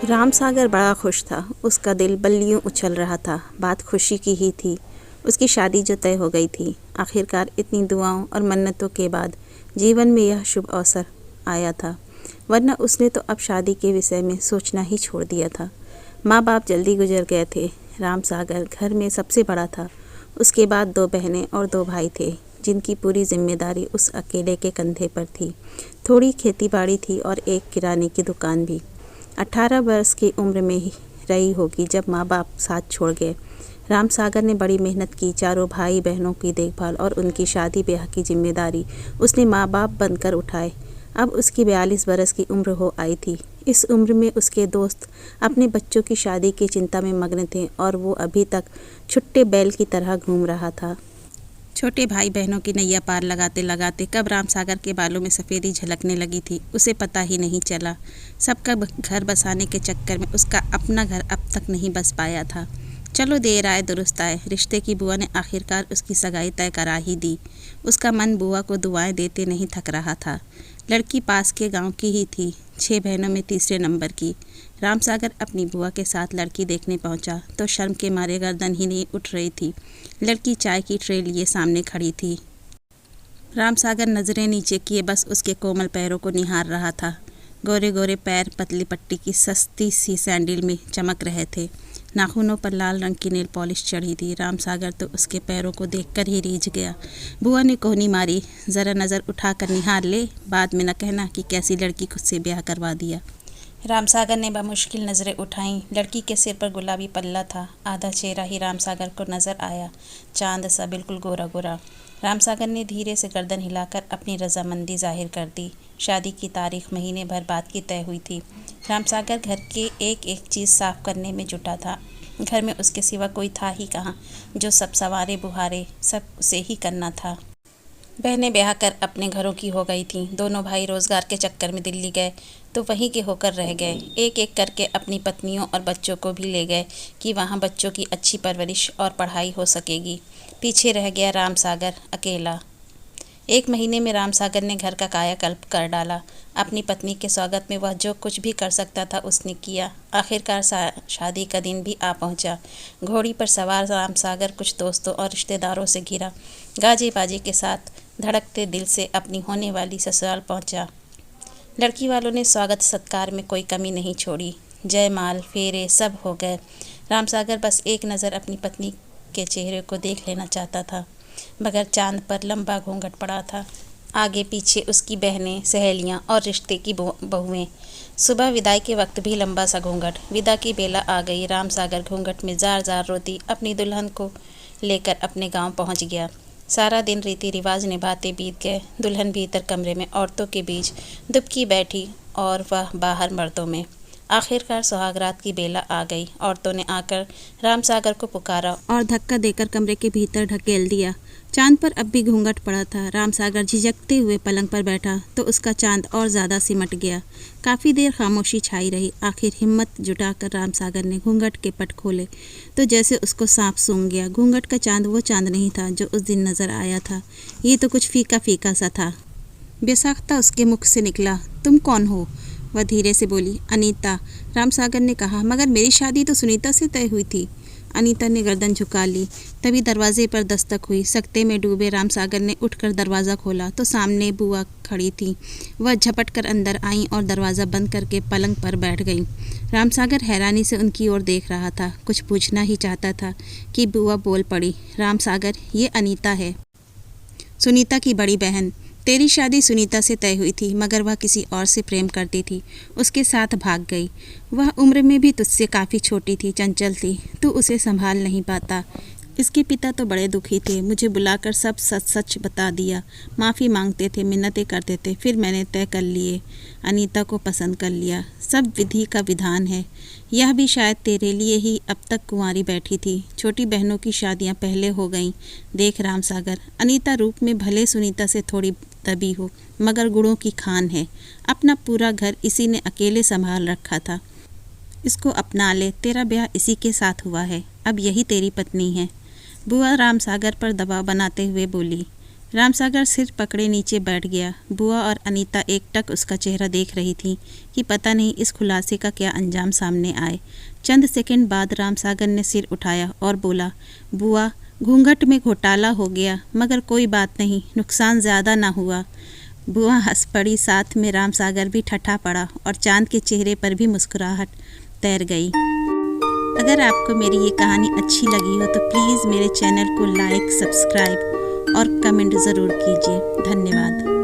राम सागर बड़ा खुश था। उसका दिल बल्लियों उछल रहा था। बात खुशी की ही थी। उसकी शादी जो तय हो गई थी। आखिरकार इतनी दुआओं और मन्नतों के बाद जीवन में यह शुभ अवसर आया था, वरना उसने तो अब शादी के विषय में सोचना ही छोड़ दिया था। माँ बाप जल्दी गुजर गए थे। राम सागर घर में सबसे बड़ा था। उसके बाद 2 बहनें और 2 भाई थे, जिनकी पूरी जिम्मेदारी उस अकेले के कंधे पर थी। थोड़ी खेती बाड़ी थी और एक किराने की दुकान भी। 18 वर्ष की उम्र में ही रही होगी जब माँ बाप साथ छोड़ गए। राम सागर ने बड़ी मेहनत की। चारों भाई बहनों की देखभाल और उनकी शादी ब्याह की जिम्मेदारी उसने माँ बाप बनकर उठाए। अब उसकी 42 वर्ष की उम्र हो आई थी। इस उम्र में उसके दोस्त अपने बच्चों की शादी की चिंता में मग्न थे और वो अभी तक छुट्टे बैल की तरह घूम रहा था। छोटे भाई बहनों की नैया पार लगाते लगाते कब राम सागर के बालों में सफ़ेदी झलकने लगी थी, उसे पता ही नहीं चला। सबका घर बसाने के चक्कर में उसका अपना घर अब तक नहीं बस पाया था। चलो देर आए दुरुस्त आए। रिश्ते की बुआ ने आखिरकार उसकी सगाई तय करा ही दी। उसका मन बुआ को दुआएं देते नहीं थक रहा था। लड़की पास के गांव की ही थी, 6 बहनों में तीसरे नंबर की। राम सागर अपनी बुआ के साथ लड़की देखने पहुंचा तो शर्म के मारे गर्दन ही नहीं उठ रही थी। लड़की चाय की ट्रे लिए सामने खड़ी थी। राम सागर नज़रें नीचे किए बस उसके कोमल पैरों को निहार रहा था। गोरे गोरे पैर पतली पट्टी की सस्ती सी सैंडल में चमक रहे थे। नाखूनों पर लाल रंग की नेल पॉलिश चढ़ी थी। राम सागर तो उसके पैरों को देखकर ही रीझ गया। बुआ ने कोहनी मारी, ज़रा नज़र उठाकर निहार ले, बाद में न कहना कि कैसी लड़की खुद से ब्याह करवा दिया। राम सागर ने बमुश्किल नज़रें उठाईं। लड़की के सिर पर गुलाबी पल्ला था। आधा चेहरा ही राम सागर को नज़र आया, चांद सा बिल्कुल गोरा गोरा। राम सागर ने धीरे से गर्दन हिलाकर अपनी रजामंदी जाहिर कर दी। शादी की तारीख महीने भर बाद की तय हुई थी। राम सागर घर के एक एक चीज़ साफ करने में जुटा था। घर में उसके सिवा कोई था ही कहाँ जो सब सवारे बुहारे, सब उसे ही करना था। बहनें ब्याह कर अपने घरों की हो गई थीं। दोनों भाई रोज़गार के चक्कर में दिल्ली गए तो वहीं के होकर रह गए। एक एक करके अपनी पत्नियों और बच्चों को भी ले गए कि वहाँ बच्चों की अच्छी परवरिश और पढ़ाई हो सकेगी। पीछे रह गया राम सागर अकेला। 1 महीने में राम सागर ने घर का कायाकल्प कर डाला। अपनी पत्नी के स्वागत में वह जो कुछ भी कर सकता था उसने किया। आखिरकार शादी का दिन भी आ पहुंचा। घोड़ी पर सवार राम सागर कुछ दोस्तों और रिश्तेदारों से घिरा गाजे बाजे के साथ धड़कते दिल से अपनी होने वाली ससुराल पहुंचा। लड़की वालों ने स्वागत सत्कार में कोई कमी नहीं छोड़ी। जयमाल फेरे सब हो गए। राम सागर बस एक नज़र अपनी पत्नी के चेहरे को देख लेना चाहता था, मगर चांद पर लंबा घूंघट पड़ा था। आगे पीछे उसकी बहनें, सहेलियां और रिश्ते की बहुएं। सुबह विदाई के वक्त भी लंबा सा घूंघट। विदा की बेला आ गई। राम सागर घूंघट में जार जार रोती अपनी दुल्हन को लेकर अपने गांव पहुंच गया। सारा दिन रीति रिवाज निभाते बीत गए। दुल्हन भीतर कमरे में औरतों के बीच दुबकी बैठी और वह बाहर मर्दों में। आखिरकार सुहागरात की बेला आ गई। औरतों ने आकर राम सागर को पुकारा और धक्का देकर कमरे के भीतर ढकेल दिया। चांद पर अब भी घूंघट पड़ा था। राम सागर झिझकते हुए पलंग पर बैठा तो उसका चांद और ज़्यादा सिमट गया। काफ़ी देर खामोशी छाई रही। आखिर हिम्मत जुटाकर राम सागर ने घूंघट के पट खोले तो जैसे उसको सांप सूंघ गया। घूंघट का चांद वो चांद नहीं था जो उस दिन नज़र आया था। ये तो कुछ फीका फीका सा था। बेसाख्ता उसके मुख से निकला, तुम कौन हो? वह धीरे से बोली, अनीता। राम सागर ने कहा, मगर मेरी शादी तो सुनीता से तय हुई थी। अनीता ने गर्दन झुका ली। तभी दरवाजे पर दस्तक हुई। सकते में डूबे राम सागर ने उठकर दरवाज़ा खोला तो सामने बुआ खड़ी थी। वह झपट कर अंदर आईं और दरवाज़ा बंद करके पलंग पर बैठ गईं। राम सागर हैरानी से उनकी ओर देख रहा था। कुछ पूछना ही चाहता था कि बुआ बोल पड़ी, राम सागर, ये अनीता है, सुनीता की बड़ी बहन। तेरी शादी सुनीता से तय हुई थी, मगर वह किसी और से प्रेम करती थी, उसके साथ भाग गई। वह उम्र में भी तुझसे काफ़ी छोटी थी, चंचल थी, तू उसे संभाल नहीं पाता। इसके पिता तो बड़े दुखी थे। मुझे बुलाकर सब सच सच बता दिया। माफ़ी मांगते थे, मिन्नतें करते थे। फिर मैंने तय कर लिए, अनीता को पसंद कर लिया। सब विधि का विधान है। यह भी शायद तेरे लिए ही अब तक कुंवारी बैठी थी। छोटी बहनों की शादियां पहले हो गईं। देख राम सागर, अनीता रूप में भले सुनीता से थोड़ी दबी हो, मगर गुणों की खान है। अपना पूरा घर इसी ने अकेले संभाल रखा था। इसको अपना ले। तेरा ब्याह इसी के साथ हुआ है। अब यही तेरी पत्नी है। बुआ राम सागर पर दबाव बनाते हुए बोली। रामसागर सिर पकड़े नीचे बैठ गया। बुआ और अनीता एकटक उसका चेहरा देख रही थीं कि पता नहीं इस खुलासे का क्या अंजाम सामने आए। चंद सेकंड बाद रामसागर ने सिर उठाया और बोला, बुआ, घूंघट में घोटाला हो गया, मगर कोई बात नहीं, नुकसान ज़्यादा ना हुआ। बुआ हंस पड़ी, साथ में रामसागर भी ठठा पड़ा और चांद के चेहरे पर भी मुस्कुराहट तैर गई। अगर आपको मेरी ये कहानी अच्छी लगी हो तो प्लीज़ मेरे चैनल को लाइक, सब्सक्राइब और कमेंट ज़रूर कीजिए। धन्यवाद।